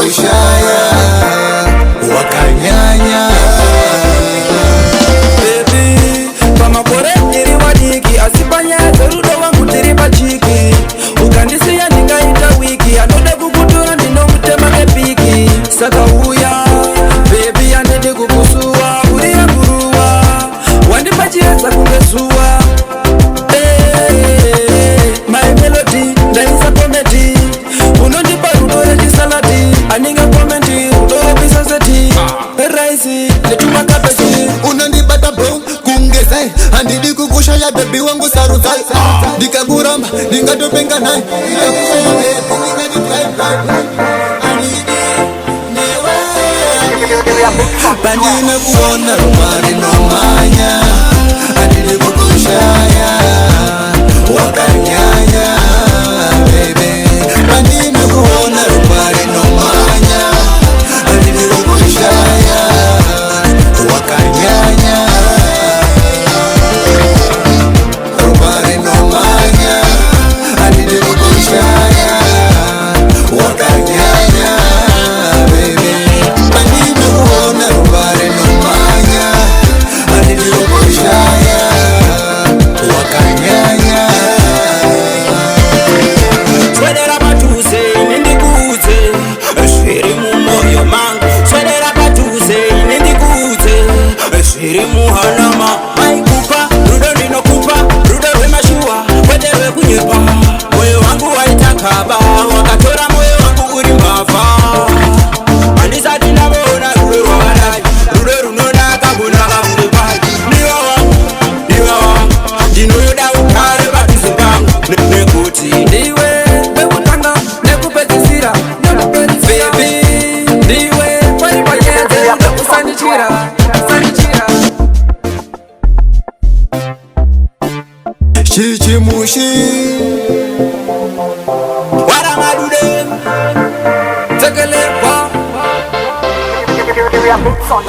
kushaya wakanyanya. Baby, kama kore tiri wadiki asipanya zerudo wangu tiri pachiki. Ukandisia ningaita wiki anode kukutura nino mutema epiki. Saka uya, baby anede kukusua uria nguruwa. Wandi pachiesa kungesua. My melody, ndaisa komedi. Unondipa rudore jisalati. Aninga komedi, rudore bisoseti. Raisi, letuma kapesi. Unandibata bro, kungezai. Andidi kukushaya baby wangu saruzai. Dikaguramba, ningadopenga nai. Bandina kuona rumari no manya. Andidi kukushaya wakanyanya, baby. Bandina kuona rumari no manya. Andidi kukushaya wakanyanya, rumari no manya. Andidi kukushaya wakanyanya, baby. Bandina kuona rumari no manya. Andidi kukushaya wakanyanya. Swedera batuse nindikuze shiri mu moyo mangu. Swedera batuse nindikuze shiri mu halama. Maikupa rudo ninokupa rudo remashua wedewe kunyepa. Moyo wangu waitakaba wakatora moyo wangu uri mbava. Andisa dinabona rudo rwawadai rudo runona kabuna kabune pai. Niwa ndinoyoda ukare batuse pangu nekuti ndiwe bekutanga nekupedzisira. Baby ndiwe kwari panyeze usandichira. Chichimushi Waramadude Tekelekwa Give me a big son,